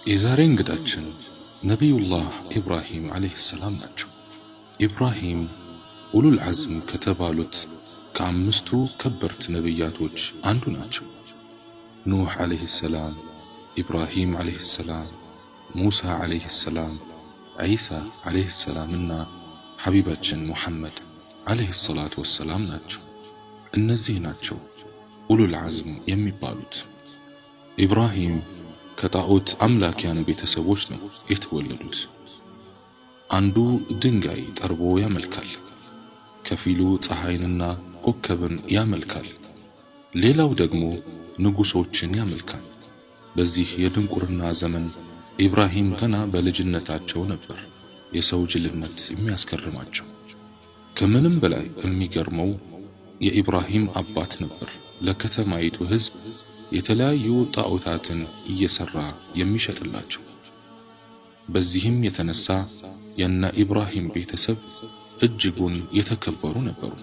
የዛሬ እንግዳችን ነቢዩላህ ኢብራሂም ዓለይሂ ሰላም ናቸው። ኢብራሂም ኡሉል ዐዝም ከተባሉት ከአምስቱ ከበርት ነቢያቶች አንዱ ናቸው። ኑህ ዓለይሂ ሰላም፣ ኢብራሂም ዓለይሂ ሰላም፣ ሙሳ ዓለይሂ ሰላም፣ ዒሳ ዓለይሂ ሰላም እና ሐቢባችን ሙሐመድ ዓለይሂ ሰላቱ ወሰላም ናቸው። እነዚህ ናቸው ኡሉል ዐዝም የሚባሉት። ኢብራሂም ከጣዖት አምላኪያን ቤተሰቦች ነው የተወለዱት። አንዱ ድንጋይ ጠርቦ ያመልካል፣ ከፊሉ ፀሐይንና ኮከብን ያመልካል፣ ሌላው ደግሞ ንጉሶችን ያመልካል። በዚህ የድንቁርና ዘመን ኢብራሂም ገና በልጅነታቸው ነበር የሰው ጅልነት የሚያስገርማቸው። ከምንም በላይ የሚገርመው የኢብራሂም አባት ነበር ለከተማይቱ ሕዝብ የተለያዩ ጣዖታትን እየሰራ የሚሸጥላቸው። በዚህም የተነሳ የነ ኢብራሂም ቤተሰብ እጅጉን የተከበሩ ነበሩ።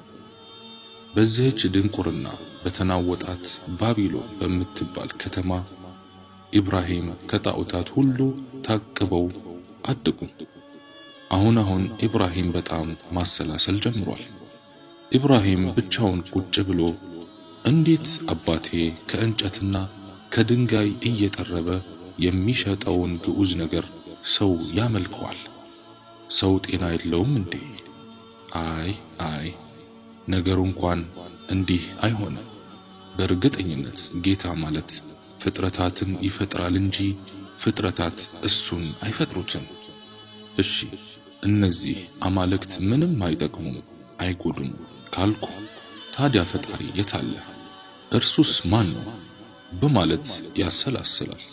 በዚህች ድንቁርና በተናወጣት ባቢሎን በምትባል ከተማ ኢብራሂም ከጣዖታት ሁሉ ታቅበው አደጉ። አሁን ኢብራሂም በጣም ማሰላሰል ጀምሯል። ኢብራሂም ብቻውን ቁጭ ብሎ እንዴት አባቴ ከእንጨትና ከድንጋይ እየጠረበ የሚሸጠውን ግዑዝ ነገር ሰው ያመልከዋል? ሰው ጤና የለውም እንዴ? አይ ነገሩ እንኳን እንዲህ አይሆንም። በእርግጠኝነት ጌታ ማለት ፍጥረታትን ይፈጥራል እንጂ ፍጥረታት እሱን አይፈጥሩትም። እሺ እነዚህ አማልክት ምንም አይጠቅሙም አይጎዱም ካልኩ ታዲያ ፈጣሪ የታለ? እርሱስ ማን ነው? በማለት ያሰላስላል።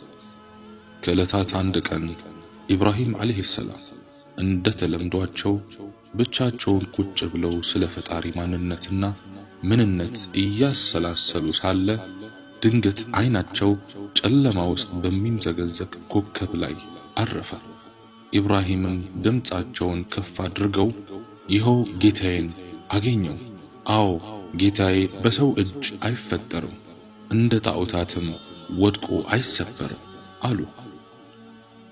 ከዕለታት አንድ ቀን ኢብራሂም ዓለይሂ ሰላም እንደተለምዷቸው ብቻቸውን ቁጭ ብለው ስለ ፈጣሪ ማንነትና ምንነት እያሰላሰሉ ሳለ ድንገት አይናቸው ጨለማ ውስጥ በሚንዘገዘግ ኮከብ ላይ አረፈ። ኢብራሂምም ድምፃቸውን ከፍ አድርገው ይኸው ጌታዬን አገኘው፣ አዎ ጌታዬ በሰው እጅ አይፈጠርም፣ እንደ ጣዖታትም ወድቆ አይሰበርም አሉ።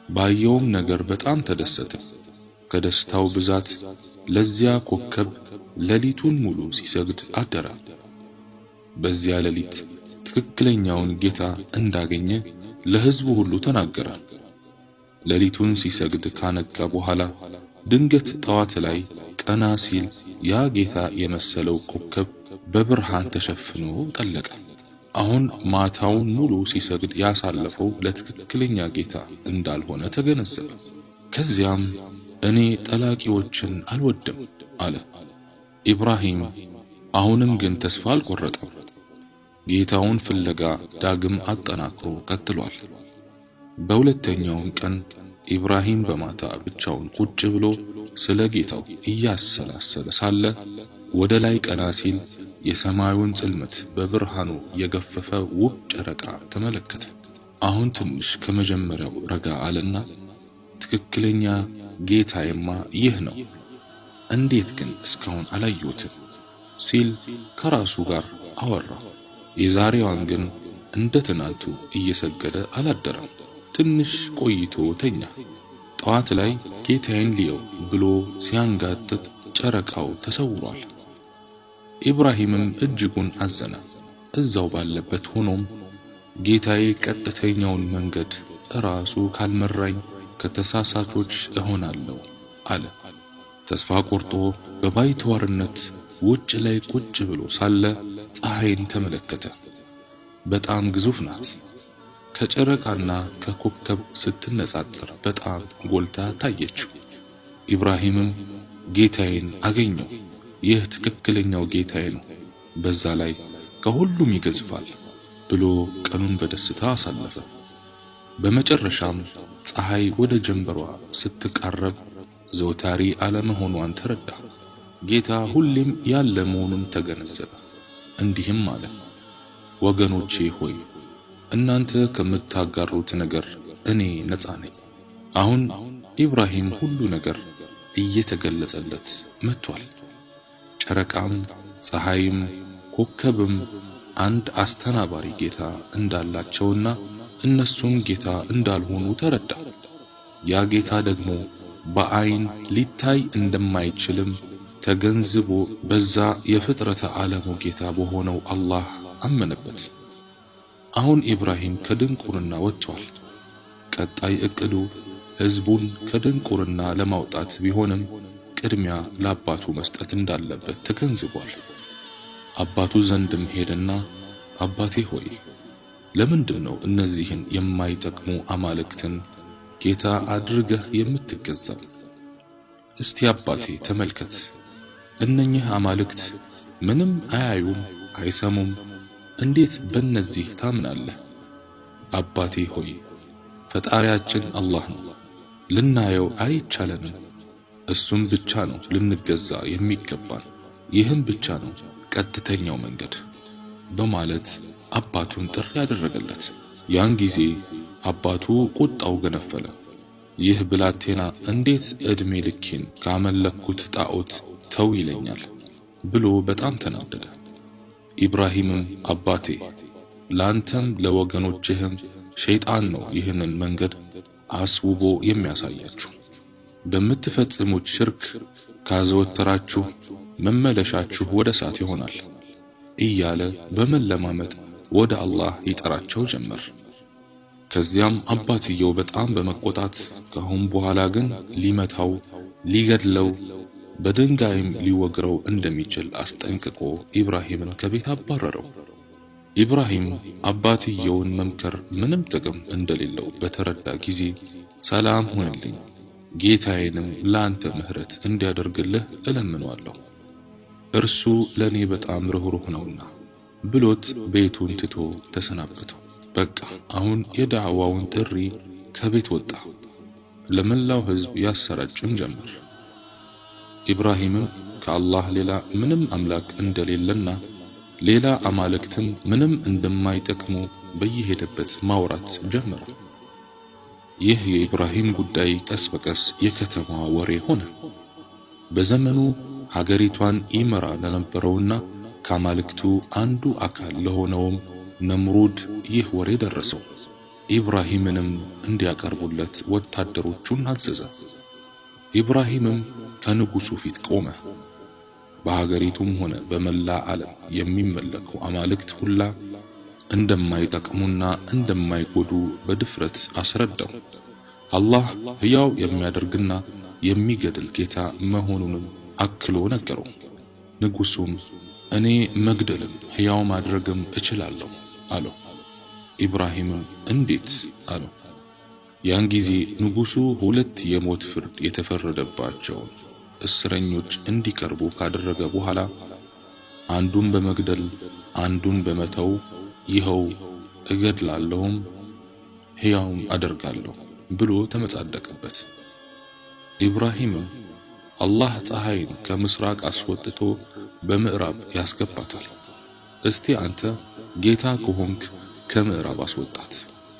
ባየውም ነገር በጣም ተደሰተ። ከደስታው ብዛት ለዚያ ኮከብ ሌሊቱን ሙሉ ሲሰግድ አደረ። በዚያ ሌሊት ትክክለኛውን ጌታ እንዳገኘ ለሕዝቡ ሁሉ ተናገረ። ሌሊቱን ሲሰግድ ካነጋ በኋላ ድንገት ጠዋት ላይ ቀና ሲል ያ ጌታ የመሰለው ኮከብ በብርሃን ተሸፍኖ ጠለቀ። አሁን ማታውን ሙሉ ሲሰግድ ያሳለፈው ለትክክለኛ ጌታ እንዳልሆነ ተገነዘበ። ከዚያም እኔ ጠላቂዎችን አልወድም አለ። ኢብራሂም አሁንም ግን ተስፋ አልቆረጠም። ጌታውን ፍለጋ ዳግም አጠናክሮ ቀጥሏል። በሁለተኛው ቀን ኢብራሂም በማታ ብቻውን ቁጭ ብሎ ስለ ጌታው እያሰላሰለ ሳለ ወደ ላይ ቀና ሲል የሰማዩን ጽልመት በብርሃኑ የገፈፈ ውብ ጨረቃ ተመለከተ። አሁን ትንሽ ከመጀመሪያው ረጋ አለና ትክክለኛ ጌታዬማ ይህ ነው፣ እንዴት ግን እስካሁን አላየሁትም ሲል ከራሱ ጋር አወራ። የዛሬዋን ግን እንደ ትናንቱ እየሰገደ አላደረም። ትንሽ ቆይቶ ተኛ። ጠዋት ላይ ጌታዬን ልየው ብሎ ሲያንጋጥጥ ጨረቃው ተሰውሯል። ኢብራሂምም እጅጉን አዘነ። እዛው ባለበት ሆኖም ጌታዬ ቀጥተኛውን መንገድ ራሱ ካልመራኝ ከተሳሳቾች እሆናለሁ አለ። ተስፋ ቆርጦ በባይተዋርነት ውጭ ላይ ቁጭ ብሎ ሳለ ፀሐይን ተመለከተ። በጣም ግዙፍ ናት። ከጨረቃና ከኮከብ ስትነጻጸር በጣም ጎልታ ታየችው። ኢብራሂምም ጌታዬን አገኘው፣ ይህ ትክክለኛው ጌታዬ ነው፣ በዛ ላይ ከሁሉም ይገዝፋል ብሎ ቀኑን በደስታ አሳለፈ። በመጨረሻም ፀሐይ ወደ ጀንበሯ ስትቃረብ ዘውታሪ አለመሆኗን ተረዳ። ጌታ ሁሌም ያለ መሆኑን ተገነዘበ። እንዲህም አለ፣ ወገኖቼ ሆይ እናንተ ከምታጋሩት ነገር እኔ ነፃ ነኝ። አሁን ኢብራሂም ሁሉ ነገር እየተገለጸለት መጥቷል። ጨረቃም ፀሐይም ኮከብም አንድ አስተናባሪ ጌታ እንዳላቸውና እነሱም ጌታ እንዳልሆኑ ተረዳ። ያ ጌታ ደግሞ በአይን ሊታይ እንደማይችልም ተገንዝቦ በዛ የፍጥረተ ዓለሙ ጌታ በሆነው አላህ አመነበት። አሁን ኢብራሂም ከድንቁርና ወጥቷል። ቀጣይ እቅዱ ህዝቡን ከድንቁርና ለማውጣት ቢሆንም ቅድሚያ ለአባቱ መስጠት እንዳለበት ተገንዝቧል። አባቱ ዘንድም ሄደና አባቴ ሆይ ለምንድነው እነዚህን የማይጠቅሙ አማልክትን ጌታ አድርገህ የምትገዛው? እስቲ አባቴ ተመልከት፣ እነኚህ አማልክት ምንም አያዩም አይሰሙም፣ እንዴት በእነዚህ ታምናለህ? አባቴ ሆይ ፈጣሪያችን አላህ ነው፣ ልናየው አይቻለንም፣ እሱም ብቻ ነው ልንገዛ የሚገባን፣ ይህም ብቻ ነው ቀጥተኛው መንገድ በማለት አባቱን ጥሪ ያደረገለት። ያን ጊዜ አባቱ ቁጣው ገነፈለ። ይህ ብላቴና እንዴት ዕድሜ ልኬን ካመለኩት ጣዖት ተው ይለኛል ብሎ በጣም ተናደደ። ኢብራሂምም አባቴ ላንተም ለወገኖችህም ሸይጣን ነው ይህንን መንገድ አስውቦ የሚያሳያችሁ፣ በምትፈጽሙት ሽርክ ካዘወተራችሁ መመለሻችሁ ወደ እሳት ይሆናል እያለ በመለማመጥ ወደ አላህ ይጠራቸው ጀመር። ከዚያም አባትየው በጣም በመቆጣት ካሁን በኋላ ግን ሊመታው፣ ሊገድለው፣ በድንጋይም ሊወግረው እንደሚችል አስጠንቅቆ ኢብራሂምን ከቤት አባረረው። ኢብራሂም አባትየውን መምከር ምንም ጥቅም እንደሌለው በተረዳ ጊዜ ሰላም ሁንልኝ፣ ጌታዬንም ለአንተ ምህረት እንዲያደርግልህ እለምነዋለሁ፣ እርሱ ለኔ በጣም ርኅሩህ ነውና ብሎት ቤቱን ትቶ ተሰናበተው። በቃ አሁን የዳዕዋውን ጥሪ ከቤት ወጣ፣ ለመላው ህዝብ ያሰራጭም ጀመር። ኢብራሂምም ከአላህ ሌላ ምንም አምላክ እንደሌለና ሌላ አማልክትም ምንም እንደማይጠቅሙ በየሄደበት ማውራት ጀመረ። ይህ የኢብራሂም ጉዳይ ቀስ በቀስ የከተማ ወሬ ሆነ። በዘመኑ ሀገሪቷን ይመራ ለነበረውና ከአማልክቱ አንዱ አካል ለሆነውም ነምሩድ ይህ ወሬ ደረሰው። ኢብራሂምንም እንዲያቀርቡለት ወታደሮቹን አዘዘ። ኢብራሂምም ከንጉሱ ፊት ቆመ። በሀገሪቱም ሆነ በመላ ዓለም የሚመለኩ አማልክት ሁላ እንደማይጠቅሙና እንደማይጎዱ በድፍረት አስረዳው። አላህ ሕያው የሚያደርግና የሚገድል ጌታ መሆኑንም አክሎ ነገረው። ንጉሱም እኔ መግደልም ሕያው ማድረግም እችላለሁ አለው። ኢብራሂምም እንዴት አለው። ያን ጊዜ ንጉሱ ሁለት የሞት ፍርድ የተፈረደባቸውን እስረኞች እንዲቀርቡ ካደረገ በኋላ አንዱን በመግደል አንዱን በመተው ይኸው እገድላለሁም ሕያውም አደርጋለሁ ብሎ ተመጻደቀበት። ኢብራሂምም አላህ ፀሐይን ከምስራቅ አስወጥቶ በምዕራብ ያስገባታል፣ እስቲ አንተ ጌታ ከሆንክ ከምዕራብ አስወጣት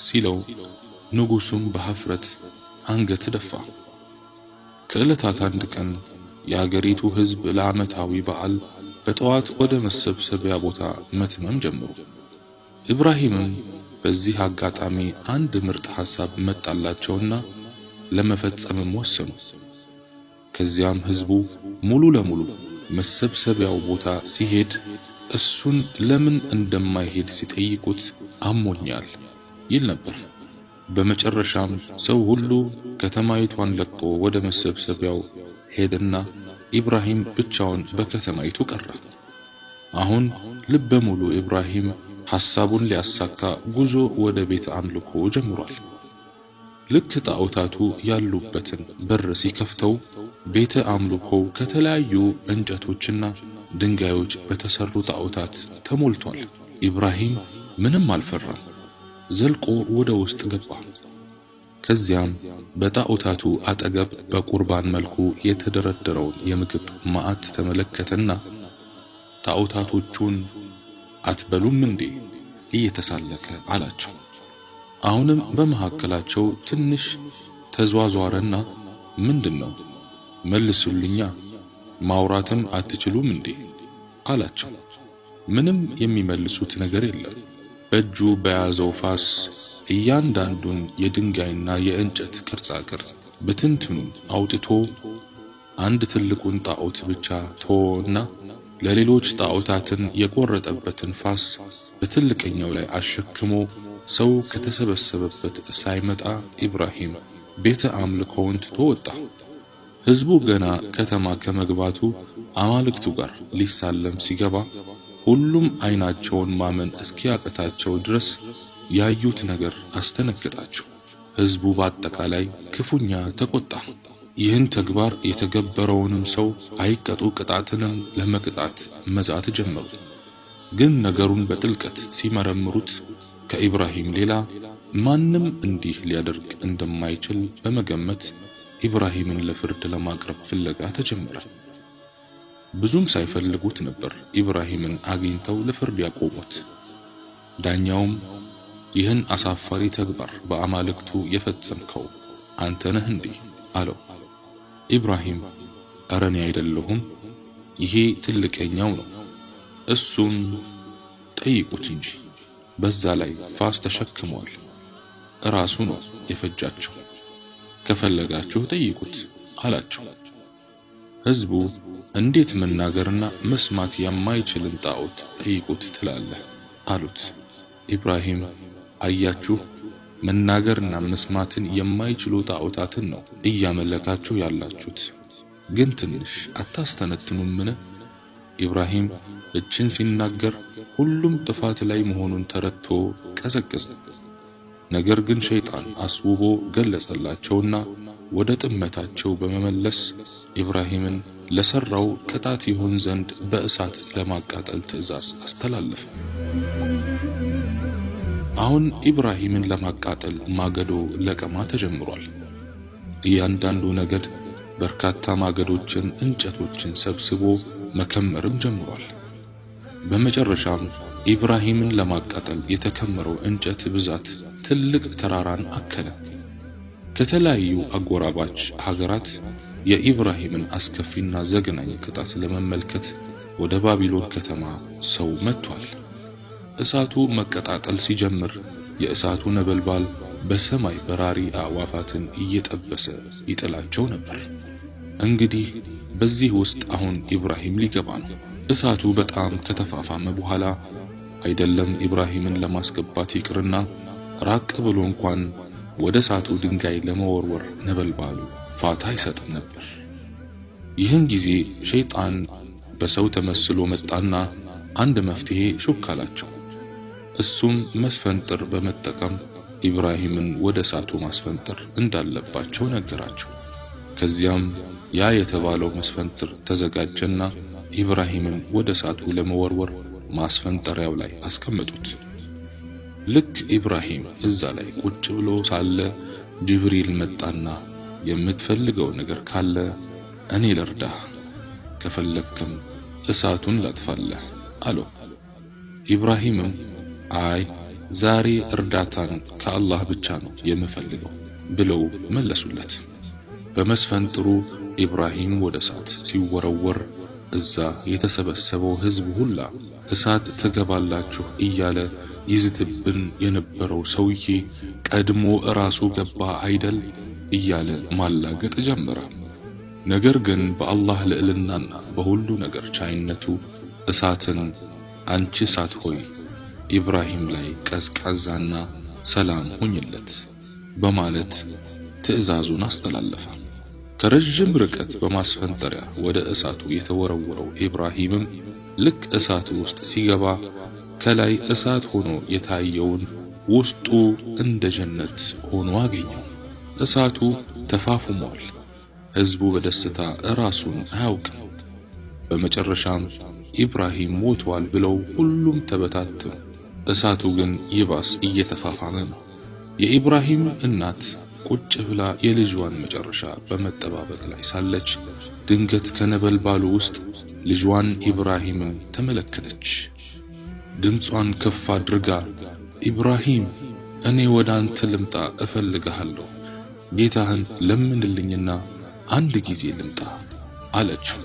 ሲለው ንጉሱም በሐፍረት አንገት ደፋ። ከዕለታት አንድ ቀን የአገሪቱ ህዝብ ለዓመታዊ በዓል በጠዋት ወደ መሰብሰቢያ ቦታ መትመም ጀመሩ። ኢብራሂምም በዚህ አጋጣሚ አንድ ምርጥ ሐሳብ መጣላቸውና ለመፈጸምም ወሰኑ። ከዚያም ህዝቡ ሙሉ ለሙሉ መሰብሰቢያው ቦታ ሲሄድ እሱን ለምን እንደማይሄድ ሲጠይቁት አሞኛል ይል ነበር። በመጨረሻም ሰው ሁሉ ከተማይቷን ለቆ ወደ መሰብሰቢያው ሄደና ኢብራሂም ብቻውን በከተማይቱ ቀረ። አሁን ልበ ሙሉ ኢብራሂም ሐሳቡን ሊያሳካ ጉዞ ወደ ቤተ አምልኮ ጀምሯል። ልክ ጣዖታቱ ያሉበትን በር ሲከፍተው ቤተ አምልኮው ከተለያዩ እንጨቶችና ድንጋዮች በተሰሩ ጣዖታት ተሞልቷል። ኢብራሂም ምንም አልፈራም፣ ዘልቆ ወደ ውስጥ ገባ። ከዚያም በጣዖታቱ አጠገብ በቁርባን መልኩ የተደረደረውን የምግብ ማዕት ተመለከተና ጣዖታቶቹን አትበሉም እንዴ እየተሳለከ አላቸው። አሁንም በመካከላቸው ትንሽ ተዟዟረና ምንድነው መልሱልኛ፣ ማውራትም አትችሉም እንዴ አላቸው። ምንም የሚመልሱት ነገር የለም። በእጁ በያዘው ፋስ እያንዳንዱን የድንጋይና የእንጨት ቅርጻቅርጽ በትንትኑ አውጥቶ አንድ ትልቁን ጣዖት ብቻ ተወና ለሌሎች ጣዖታትን የቆረጠበትን ፋስ በትልቅኛው ላይ አሸክሞ ሰው ከተሰበሰበበት ሳይመጣ ኢብራሂም ቤተ አምልኮውን ትቶ ወጣ። ሕዝቡ ገና ከተማ ከመግባቱ አማልክቱ ጋር ሊሳለም ሲገባ ሁሉም አይናቸውን ማመን እስኪያቅታቸው ድረስ ያዩት ነገር አስተነገጣቸው። ሕዝቡ በአጠቃላይ ክፉኛ ተቆጣ። ይህን ተግባር የተገበረውንም ሰው አይቀጡ ቅጣትንም ለመቅጣት መዛት ጀመሩ። ግን ነገሩን በጥልቀት ሲመረምሩት ከኢብራሂም ሌላ ማንም እንዲህ ሊያደርግ እንደማይችል በመገመት ኢብራሂምን ለፍርድ ለማቅረብ ፍለጋ ተጀመረ። ብዙም ሳይፈልጉት ነበር ኢብራሂምን አግኝተው ለፍርድ ያቆሙት። ዳኛውም ይህን አሳፋሪ ተግባር በአማልክቱ የፈጸምከው አንተ ነህ እንዴ? አለው። ኢብራሂም ኧረ እኔ አይደለሁም፣ ይሄ ትልቀኛው ነው፣ እሱን ጠይቁት እንጂ በዛ ላይ ፋስ ተሸክሟል፣ ራሱ ነው የፈጃቸው፣ ከፈለጋችሁ ጠይቁት አላቸው። ሕዝቡ እንዴት መናገርና መስማት የማይችልን ጣዖት ጠይቁት ትላለህ አሉት። ኢብራሂም አያችሁ፣ መናገርና መስማትን የማይችሉ ጣዖታትን ነው እያመለካችሁ ያላችሁት፣ ግን ትንሽ አታስተነትኑምን? ኢብራሂም እችን ሲናገር ሁሉም ጥፋት ላይ መሆኑን ተረድቶ ቀዘቀዘ። ነገር ግን ሸይጣን አስውቦ ገለጸላቸውና ወደ ጥመታቸው በመመለስ ኢብራሂምን ለሰራው ቅጣት ይሆን ዘንድ በእሳት ለማቃጠል ትዕዛዝ አስተላለፈ። አሁን ኢብራሂምን ለማቃጠል ማገዶ ለቀማ ተጀምሯል። እያንዳንዱ ነገድ በርካታ ማገዶችን፣ እንጨቶችን ሰብስቦ መከመርም ጀምሯል። በመጨረሻም ኢብራሂምን ለማቃጠል የተከመረው እንጨት ብዛት ትልቅ ተራራን አከለ። ከተለያዩ አጎራባች ሀገራት የኢብራሂምን አስከፊና ዘግናኝ ቅጣት ለመመልከት ወደ ባቢሎን ከተማ ሰው መጥቷል። እሳቱ መቀጣጠል ሲጀምር የእሳቱ ነበልባል በሰማይ በራሪ አዕዋፋትን እየጠበሰ ይጥላቸው ነበር። እንግዲህ በዚህ ውስጥ አሁን ኢብራሂም ሊገባ ነው። እሳቱ በጣም ከተፋፋመ በኋላ አይደለም ኢብራሂምን ለማስገባት ይቅርና ራቅ ብሎ እንኳን ወደ እሳቱ ድንጋይ ለመወርወር ነበልባሉ ፋታ አይሰጥም ነበር። ይህን ጊዜ ሸይጣን በሰው ተመስሎ መጣና አንድ መፍትሄ ሹክ አላቸው። እሱም መስፈንጥር በመጠቀም ኢብራሂምን ወደ እሳቱ ማስፈንጠር እንዳለባቸው ነገራቸው። ከዚያም ያ የተባለው መስፈንጥር ተዘጋጀና ኢብራሂምን ወደ እሳቱ ለመወርወር ማስፈንጠሪያው ላይ አስቀመጡት። ልክ ኢብራሂም እዛ ላይ ቁጭ ብሎ ሳለ ጅብሪል መጣና የምትፈልገው ነገር ካለ እኔ ልርዳህ፣ ከፈለክም እሳቱን ላጥፋለህ አለው። ኢብራሂምም አይ ዛሬ እርዳታን ከአላህ ብቻ ነው የምፈልገው ብለው መለሱለት። በመስፈንጥሩ ኢብራሂም ወደ እሳት ሲወረወር እዛ የተሰበሰበው ሕዝብ ሁላ እሳት ትገባላችሁ እያለ ይዝትብን የነበረው ሰውዬ ቀድሞ ራሱ ገባ አይደል እያለ ማላገጥ ጀመረ። ነገር ግን በአላህ ልዕልናና በሁሉ ነገር ቻይነቱ እሳትን አንቺ እሳት ሆይ ኢብራሂም ላይ ቀዝቃዛና ሰላም ሁኝለት በማለት ትዕዛዙን አስተላለፈ። ከረጅም ርቀት በማስፈንጠሪያ ወደ እሳቱ የተወረወረው ኢብራሂምም ልክ እሳቱ ውስጥ ሲገባ ከላይ እሳት ሆኖ የታየውን ውስጡ እንደ ጀነት ሆኖ አገኘው። እሳቱ ተፋፍሟል። ሕዝቡ በደስታ ራሱን አያውቅም። በመጨረሻም ኢብራሂም ሞቷል ብለው ሁሉም ተበታተኑ። እሳቱ ግን ይባስ እየተፋፋመ ነው። የኢብራሂም እናት ቁጭ ብላ የልጇን መጨረሻ በመጠባበቅ ላይ ሳለች ድንገት ከነበልባሉ ውስጥ ልጇን ኢብራሂምን ተመለከተች። ድምጿን ከፍ አድርጋ ኢብራሂም እኔ ወደ አንተ ልምጣ እፈልግሃለሁ፣ ጌታህን ለምንልኝና አንድ ጊዜ ልምጣ አለችው።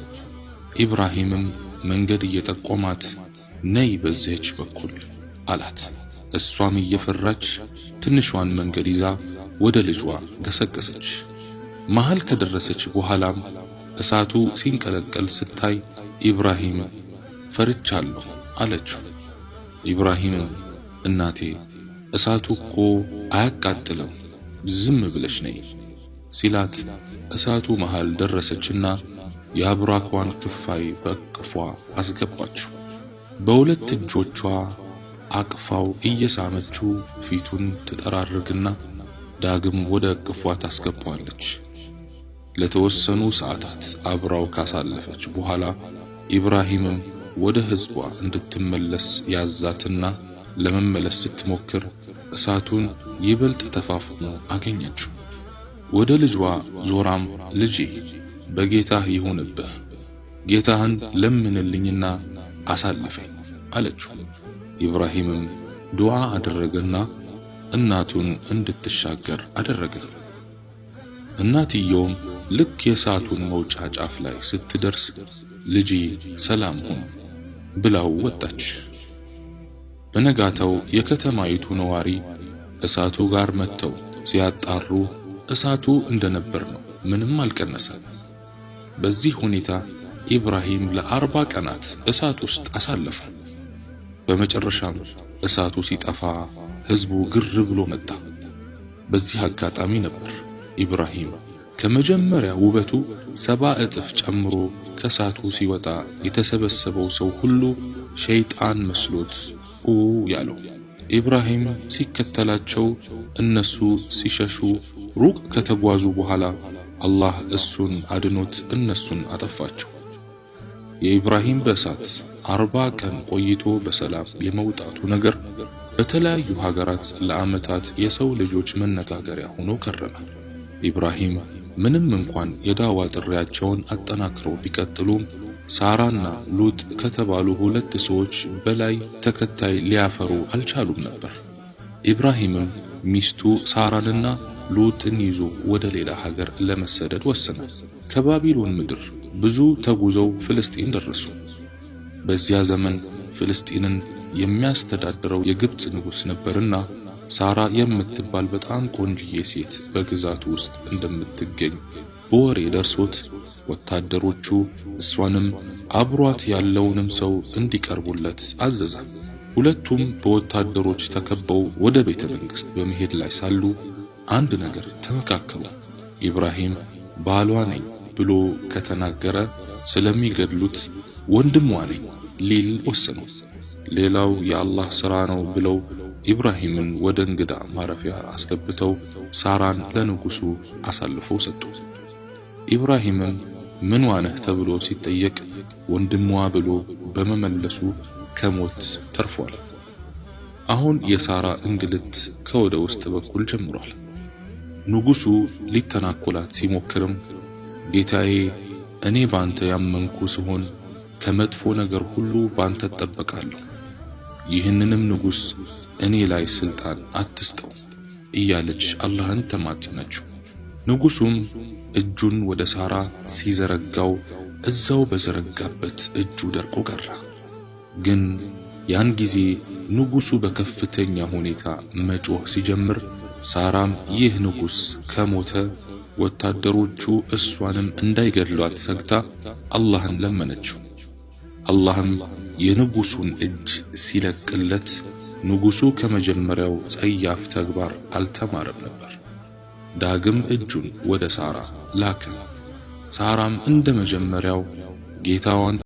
ኢብራሂምም መንገድ እየጠቆማት ነይ በዚህች በኩል አላት። እሷም እየፈራች ትንሿን መንገድ ይዛ ወደ ልጇ ገሰገሰች። መሃል ከደረሰች በኋላም እሳቱ ሲንቀለቀል ስታይ ኢብራሂም ፈርቻለሁ አለችው። ኢብራሂምም እናቴ እሳቱ እኮ አያቃጥልም፣ ዝም ብለሽ ነይ ሲላት እሳቱ መሃል ደረሰችና የአብራኳን ክፋይ በእቅፏ አስገባችው። በሁለት እጆቿ አቅፋው እየሳመችው ፊቱን ትጠራርግና ዳግም ወደ እቅፏ ታስገባዋለች። ለተወሰኑ ሰዓታት አብራው ካሳለፈች በኋላ ኢብራሂምም ወደ ሕዝቧ እንድትመለስ ያዛትና ለመመለስ ስትሞክር እሳቱን ይበልጥ ተፋፍሞ አገኘችው። ወደ ልጇ ዞራም ልጄ በጌታህ ይሁንብህ፣ ጌታህን ለምንልኝና አሳልፈኝ አለችው። ኢብራሂምም ዱዓ አደረገና እናቱን እንድትሻገር አደረገ። እናትየውም ልክ የእሳቱን መውጫ ጫፍ ላይ ስትደርስ ልጄ ሰላም ሁን ብላው ወጣች። በነጋታው የከተማይቱ ነዋሪ እሳቱ ጋር መጥተው ሲያጣሩ እሳቱ እንደነበር ነው፣ ምንም አልቀነሰም። በዚህ ሁኔታ ኢብራሂም ለ40 ቀናት እሳት ውስጥ አሳለፈ። በመጨረሻም እሳቱ ሲጠፋ ሕዝቡ ግር ብሎ መጣ። በዚህ አጋጣሚ ነበር ኢብራሂም ከመጀመሪያ ውበቱ 70 እጥፍ ጨምሮ ከእሳቱ ሲወጣ የተሰበሰበው ሰው ሁሉ ሸይጣን መስሎት ያለው። ኢብራሂም ሲከተላቸው እነሱ ሲሸሹ ሩቅ ከተጓዙ በኋላ አላህ እሱን አድኖት እነሱን አጠፋቸው። የኢብራሂም በእሳት 40 ቀን ቆይቶ በሰላም የመውጣቱ ነገር በተለያዩ ሀገራት ለዓመታት የሰው ልጆች መነጋገሪያ ሆኖ ከረመ። ኢብራሂም ምንም እንኳን የዳዋ ጥሪያቸውን አጠናክረው ቢቀጥሉም ሳራና ሉጥ ከተባሉ 2 ሰዎች በላይ ተከታይ ሊያፈሩ አልቻሉም ነበር። ኢብራሂምም ሚስቱ ሳራንና ሉጥን ይዞ ወደ ሌላ ሀገር ለመሰደድ ወሰነ። ከባቢሎን ምድር ብዙ ተጉዘው ፍልስጤም ደረሱ። በዚያ ዘመን ፍልስጤምን የሚያስተዳድረው የግብጽ ንጉሥ ነበርና ሳራ የምትባል በጣም ቆንጆዬ ሴት በግዛቱ ውስጥ እንደምትገኝ በወሬ ደርሶት ወታደሮቹ እሷንም አብሯት ያለውንም ሰው እንዲቀርቡለት አዘዘ። ሁለቱም በወታደሮች ተከበው ወደ ቤተ መንግሥት በመሄድ ላይ ሳሉ አንድ ነገር ተመካከሉ። ኢብራሂም ባሏ ነኝ ብሎ ከተናገረ ስለሚገድሉት ወንድሟ ነኝ ሊል ወሰኑ። ሌላው የአላህ ሥራ ነው ብለው ኢብራሂምን ወደ እንግዳ ማረፊያ አስገብተው ሳራን ለንጉሡ አሳልፈው ሰጡ። ኢብራሂምም ምን ዋነህ ተብሎ ሲጠየቅ ወንድሟ ብሎ በመመለሱ ከሞት ተርፏል። አሁን የሳራ እንግልት ከወደ ውስጥ በኩል ጀምሯል። ንጉሡ ሊተናኮላት ሲሞክርም ጌታዬ እኔ ባንተ ያመንኩ ሲሆን ከመጥፎ ነገር ሁሉ ባንተ ተጠበቃለሁ፣ ይህንንም ንጉሥ እኔ ላይ ስልጣን አትስጠው እያለች አላህን ተማጸነችው። ንጉሡም እጁን ወደ ሳራ ሲዘረጋው እዛው በዘረጋበት እጁ ደርቆ ቀረ። ግን ያን ጊዜ ንጉሡ በከፍተኛ ሁኔታ መጮህ ሲጀምር ሳራም ይህ ንጉሥ ከሞተ ወታደሮቹ እሷንም እንዳይገድሏት ሰግታ አላህን ለመነችው። አላህም የንጉሡን እጅ ሲለቅለት ንጉሡ ከመጀመሪያው ጸያፍ ተግባር አልተማረም ነበር። ዳግም እጁን ወደ ሳራ ላከ። ሳራም እንደ መጀመሪያው ጌታዋን